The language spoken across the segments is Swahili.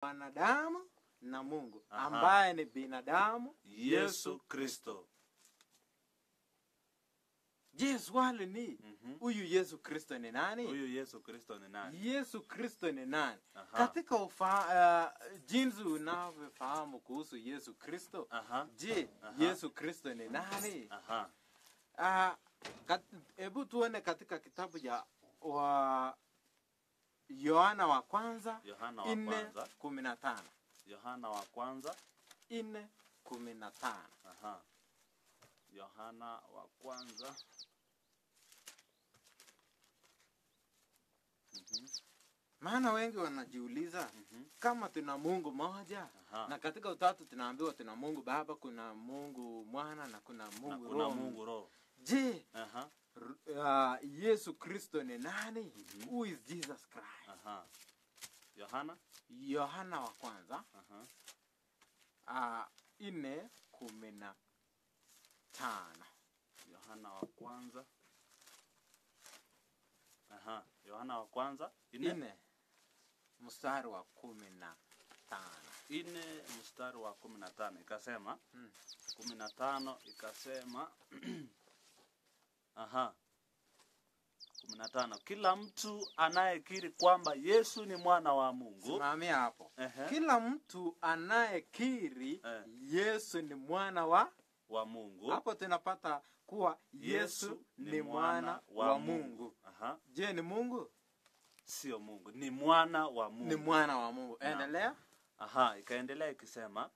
wanadamu na Mungu. Ambaye ni binadamu Yesu Kristo. Je, swali ni huyu Yesu Kristo ni nani? Huyu Yesu Kristo ni nani? Yesu Kristo ni nani? Katika jinsi unavyofahamu kuhusu Yesu Kristo, je, Yesu Kristo ni nani? Hebu tuone katika kitabu ya Yohana wa kwanza 4:15. Yohana wa kwanza 4:15. Yohana wa kwanza. Maana wengi wanajiuliza kama tuna Mungu moja na katika utatu tunaambiwa tuna Mungu Baba, kuna Mungu Mwana na kuna Mungu Roho. Je, Yesu Kristo ni nani? Who is Jesus Christ? Yohana wa kwanza 4:15. Yohana wa kwanza. Yohana wa kwanza 4 mstari wa 15. 4 mstari wa 15 ikasema 15 ikasema 15, kila mtu anayekiri kwamba Yesu ni mwana wa Mungu. Simamia hapo. Kila mtu anayekiri Yesu ni mwana wa Mungu. Hapo tunapata kuwa Yesu ni mwana wa Mungu. Je, ni Mungu? Sio Mungu, ni mwana wa Mungu. Ni mwana wa Mungu. Endelea. Ikaendelea ikisema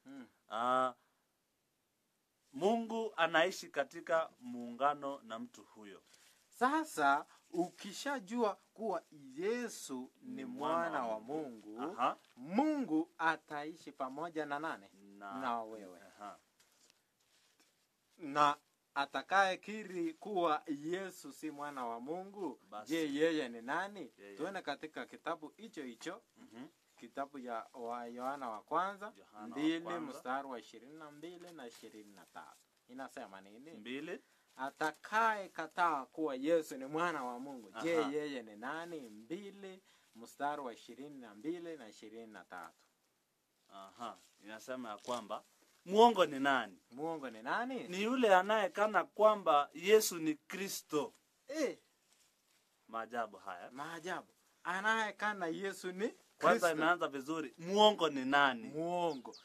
Mungu anaishi katika muungano na mtu huyo. Sasa ukishajua kuwa Yesu ni mwana wa Mungu, Mungu ataishi pamoja na nani? Na wewe. Na atakaye kiri kuwa Yesu si mwana wa Mungu, je, yeye ni nani? Tuone katika kitabu hicho kitabu ya Yohana wa kwanza 2 mstari wa 22 na 23. Inasema nini? 2, atakaye kataa kuwa Yesu ni mwana wa Mungu, je, yeye ni nani? 2 mstari wa 22 na 23. Inasema ya kwamba muongo ni nani? Muongo ni nani? Ni yule anayekana kwamba Yesu ni Kristo. Maajabu haya. Maajabu. Anayekana Yesu ni Kristo. Kwanza imeanza vizuri. Muongo ni nani? Muongo.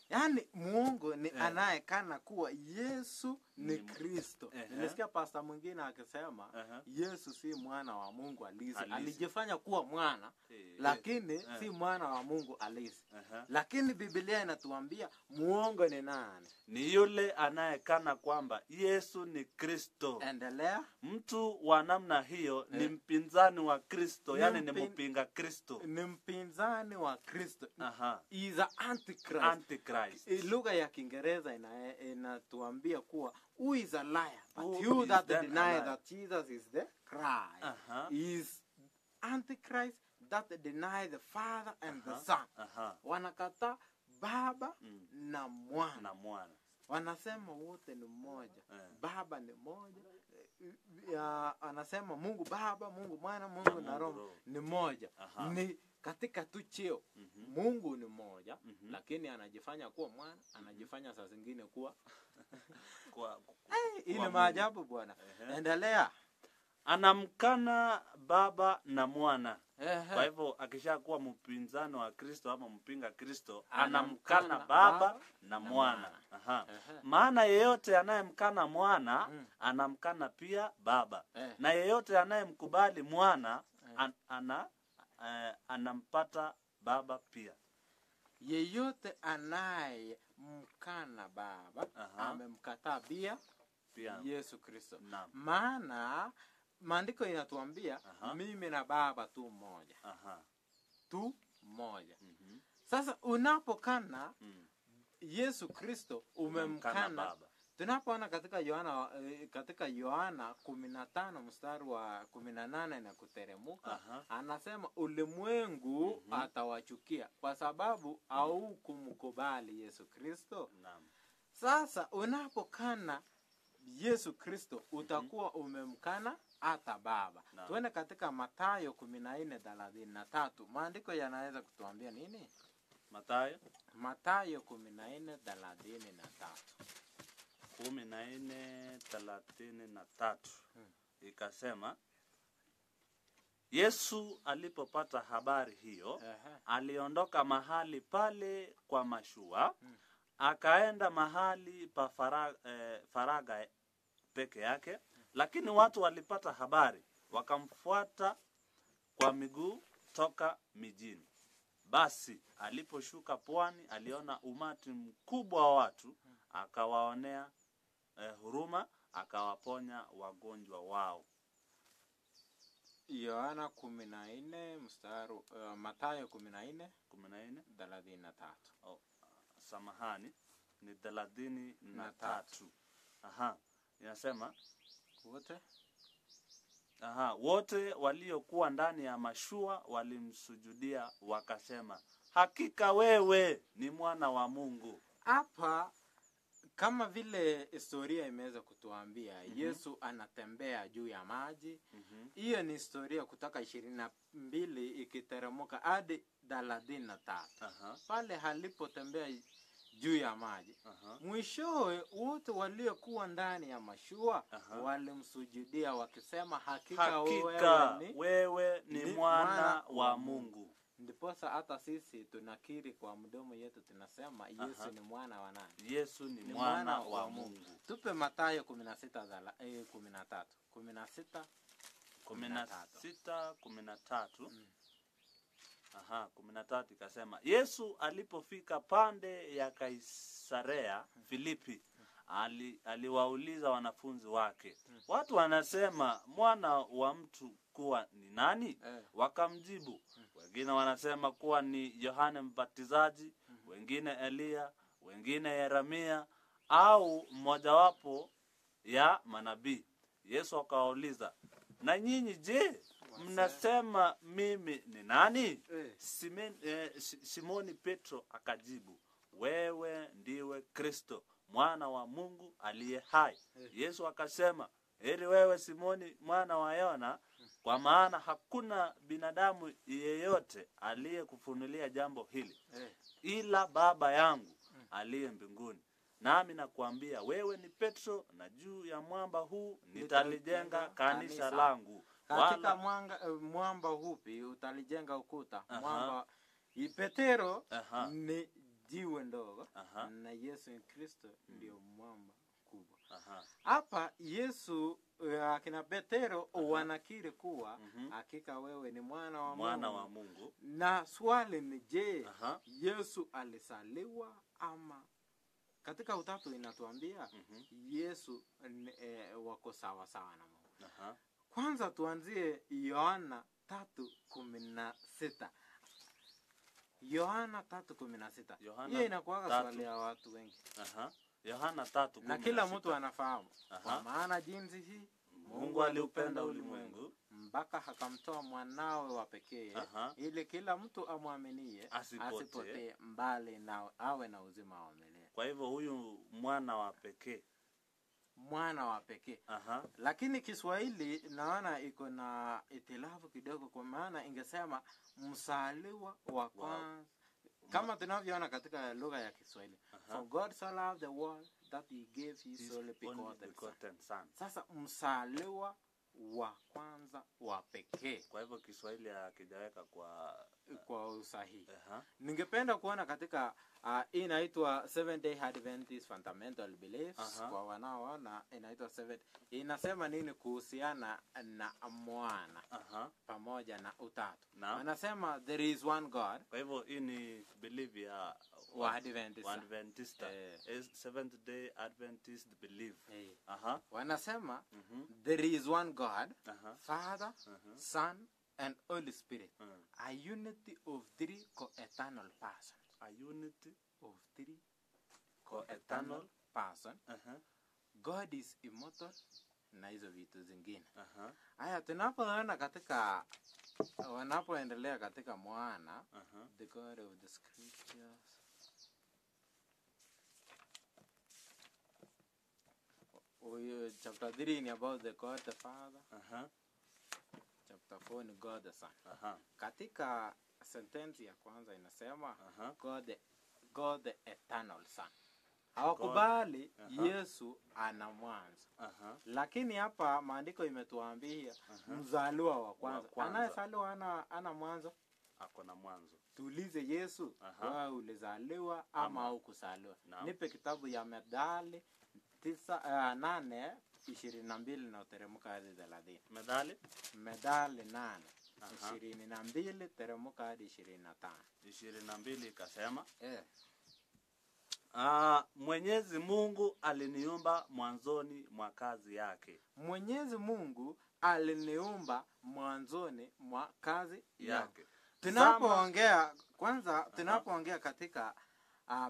Yaani muongo ni anayekana kuwa Yesu ni Kristo. Nimesikia pastor mwingine akisema Yesu si mwana wa Mungu halisi. Alijifanya kuwa mwana lakini si mwana wa Mungu halisi. Lakini Biblia inatuambia muongo ni nani? Ni yule anayekana kwamba Yesu ni Kristo. Endelea. Mtu wa namna hiyo ni mpinzani wa Kristo, yani ni mpinga Kristo. Ni mpinzani wa Kristo. Is a antichrist. Antichrist. Lugha ya Kiingereza inatuambia kuwa who is a liar, but you that deny that Jesus is the Christ is antichrist that deny the Father and the Son. Wanakataa Baba na Mwana. Wanasema wote ni mmoja. Baba ni mmoja. Anasema Mungu Baba, Mungu Mwana, Mungu na Roho ni mmoja. Ni katika tu cheo. Mungu ni mmoja, lakini anajifanya kuwa mwana, anajifanya saa zingine kuwa ile maajabu bwana. Endelea. Anamkana Baba na Mwana. Kwa hivyo akishakuwa mpinzani wa Kristo ama mpinga Kristo, anamkana Baba na Mwana. Maana yeyote anayemkana Mwana anamkana pia Baba. Na yeyote anayemkubali Mwana anampata Baba pia. Yeyote anayemkana Baba amemkataa pia Yesu Kristo. Maana maandiko inatuambia mimi na Baba tu mmoja. Tu mmoja. Sasa unapokana Yesu Kristo umemkana Baba. Tunapoona katika Yohana 15 mstari wa 18 na kuteremuka, anasema ulimwengu atawachukia kwa sababu au kumkubali Yesu Kristo. Sasa unapokana Yesu Kristo utakuwa umemkana hata Baba. Tuende katika Mathayo 14:33. Maandiko yanaweza kutuambia nini? Mathayo 14:33. 14:33. Ikasema, Yesu alipopata habari hiyo, aliondoka mahali pale kwa mashua, akaenda mahali pa faraga peke yake, lakini watu walipata habari, wakamfuata kwa miguu toka mijini. Basi aliposhuka pwani, aliona umati mkubwa wa watu, akawaonea huruma, akawaponya wagonjwa wao. Yohana 14 mstari Mathayo 14:33. Oh, samahani, ni 33. Inasema wote waliokuwa ndani ya mashua walimsujudia, wakasema, hakika wewe ni mwana wa Mungu. Hapa kama vile historia imeweza kutuambia, Yesu anatembea juu ya maji. Hiyo ni historia kutoka 22 ikiteremka hadi 33. Pale halipotembea juu ya maji. Mwishowe wote waliokuwa ndani ya mashua walimsujudia, wakisema, hakika wewe ni mwana wa Mungu. Ndiposa hata sisi tunakiri kwa mdomo yetu, tunasema Yesu ni mwana wa nani? Yesu ni mwana wa Mungu. Tupe Mathayo 16:13. 16:13. 13 ikasema, Yesu alipofika pande ya Kaisarea Filipi, aliwauliza wanafunzi wake, watu wanasema mwana wa mtu kuwa ni nani? Wakamjibu, wengine wanasema kuwa ni Yohane Mbatizaji, wengine Elia, wengine Yeremia au mmojawapo ya manabii. Yesu akawauliza, na nyinyi je, mnasema mimi ni nani? Simoni Petro akajibu, wewe ndiwe Kristo, mwana wa Mungu aliye hai. Yesu akasema, heri wewe Simoni mwana wa Yona, kwa maana hakuna binadamu yeyote aliyekufunulia jambo hili ila Baba yangu aliye mbinguni. Nami nakuambia, wewe ni Petro, na juu ya mwamba huu nitalijenga kanisa langu. Katika mwamba hupi utalijenga ukuta. Mwamba Petro ni jiwe ndogo, na Yesu Kristo ndio mwamba kubwa. Hapa Yesu akina Petro wanakiri kuwa hakika wewe ni mwana wa Mungu. Na swali ni je, Yesu alisaliwa ama? Katika utatu inatuambia Yesu wako sawa sawa na Mungu. Kwanza tuanzie Yohana 3:16. Yohana 3:16. Hiyo inakuwa swali ya watu wengi. Yohana 3:16. Na kila mtu anafahamu. Kwa maana jinsi hii Mungu aliupenda ulimwengu mpaka akamtoa mwanawe wa pekee, ili kila mtu amwaminie asipotee, mbali na awe na uzima wa milele. Kwa hivyo huyu mwana wa pekee. Lakini Kiswahili naona iko na itilafu kidogo, kwa maana ingesema msaliwa wa kwanza. Kama tunavyoona katika lugha ya Kiswahili. For God so loved the world that he gave his only begotten son. Sasa msaliwa wa kwanza wa pekee. Kwa hivyo Kiswahili hakijaweka kwa usahihi. Ningependa kuona katika inaitwa Seventh Day Adventist Fundamental Beliefs. Kwa wanaoona inaitwa inasema nini kuhusiana na mwana pamoja na utatu. Anasema there is one God. Kwa hivyo hii ni belief ya Adventist. Seventh Day Adventist belief. Wanasema there is one God, Father, Son and Holy Spirit. A unity of three co-eternal persons. A unity of three co-eternal persons. God is immortal, na hizo vitu zingine. Haya tunapoona katika wanapoendelea katika mwana, the God of the scriptures. Chapter 3 ni about the God the Father. Chapter 4 ni God the Son. Katika sentence ya kwanza inasema God the eternal son. Hawakubali Yesu ana mwanzo. Lakini hapa maandiko imetuambia mzaliwa wa kwanza. Anayezaliwa ana mwanzo? Ako na mwanzo. Tuulize Yesu, wewe ulizaliwa ama hukuzaliwa? Nipe kitabu ya Methali 8:22 na uteremka hadi 30. Methali 8:22 teremka hadi 25. 22 ikasema Mwenyezi Mungu aliniumba mwanzoni mwa kazi yake. Mwenyezi Mungu aliniumba mwanzoni mwa kazi yake. Tunapoongea katika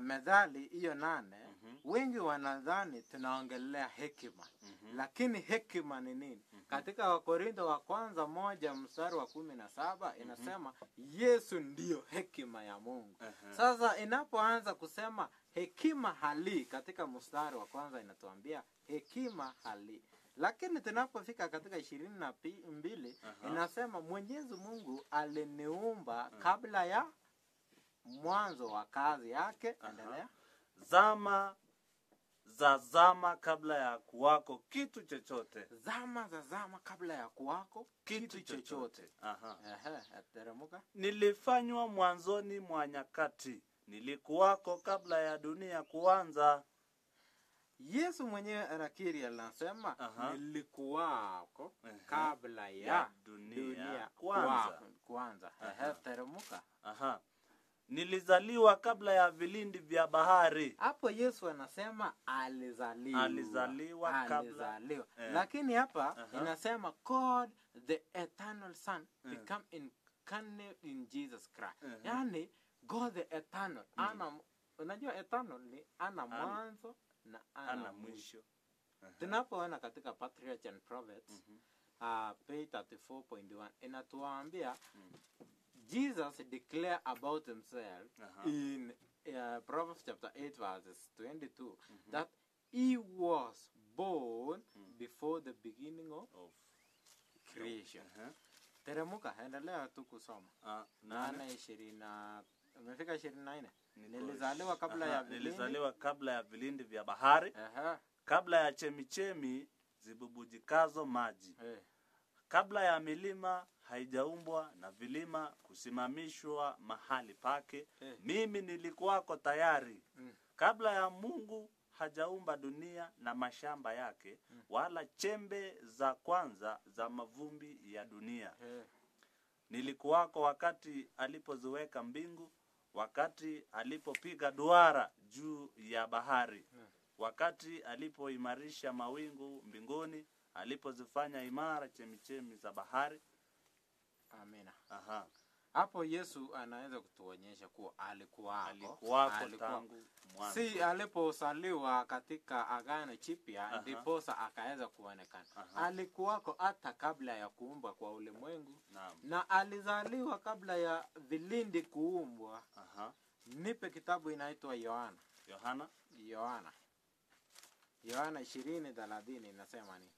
Methali hiyo 8, wengi wanadhani tunaongelea hekima. Lakini hekima ni nini? Katika Wakorintho wa kwanza 1:17 inasema Yesu ndiyo hekima ya Mungu. Sasa inapoanza kusema hekima hali katika mstari wa kwanza inatuambia hekima hali. Lakini tunapofika katika 22 inasema Mwenyezi Mungu aliniumba kabla ya mwanzo wa kazi yake. Endelea. Zama kabla ya kuwako kitu chochote. Zama kabla ya kuwako kitu chochote. Teremka. Nilifanywa mwanzoni mwa nyakati. Nilikuwako kabla ya dunia kuanza. Yesu mwenyewe anakiri, anasema nilikuwako kabla ya dunia kuanza. Teremka. Nilizaliwa kabla ya vilindi vya bahari. Hapo Yesu anasema alizaliwa kabla. Lakini hapa inasema God the eternal son become incarnate in Jesus Christ. Yani God the eternal. Unajua eternal ni ana mwanzo na ana mwisho. Tunapoona katika Patriarchs and Prophets page 34.1 inatuambia Jesus declared about himself in Proverbs chapter 8:22 that he was born before the beginning of creation. Teremka, endelea tu kusoma. 8:20 umefika 24. Nilizaliwa kabla ya vilindi vya bahari. Kabla ya chemichemi zibubujikazo maji. Kabla ya milima haijaumbwa na vilima kusimamishwa mahali pake. Mimi nilikuwako tayari. Kabla ya Mungu hajaumba dunia na mashamba yake, wala chembe za kwanza za mavumbi ya dunia. Nilikuwako wakati alipoziweka mbingu, wakati alipopiga duara juu ya bahari, wakati alipoimarisha mawingu mbinguni, alipozifanya imara chemichemi za bahari. Amina. Hapo Yesu anaweza kutuonyesha kuwa alikuwako tangu mwanzo. Si alipozaliwa katika Agano Jipya ndiposa akaweza kuonekana. Alikuwako hata kabla ya kuumbwa kwa ulimwengu. Na alizaliwa kabla ya vilindi kuumbwa. Nipe kitabu inaitwa Yohana 20:30 inasema nini?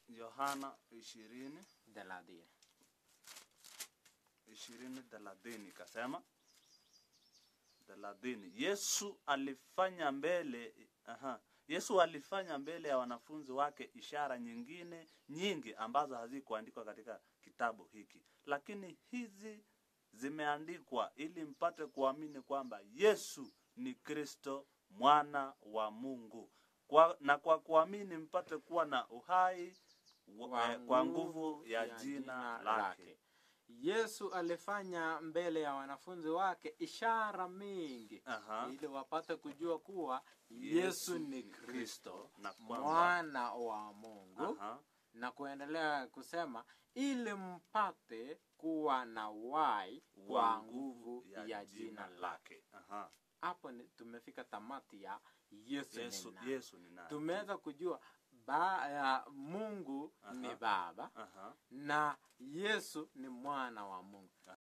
Yohana 20:30 kasema 30. Yesu alifanya mbele ya wanafunzi wake ishara nyingine nyingi ambazo hazikuandikwa katika kitabu hiki, lakini hizi zimeandikwa ili mpate kuamini kwamba Yesu ni Kristo mwana wa Mungu, na kwa kuamini mpate kuwa na uhai kwa nguvu ya jina lake. Yesu alifanya mbele ya wanafunzi wake ishara mingi ili wapate kujua kuwa Yesu ni Kristo mwana wa Mungu, na kuendelea kusema ili mpate kuwa na uhai kwa nguvu ya jina lake. Hapo tumefika tamati ya Yesu ni nani. Tumeweza kujua Mungu ni Baba na Yesu ni mwana wa Mungu.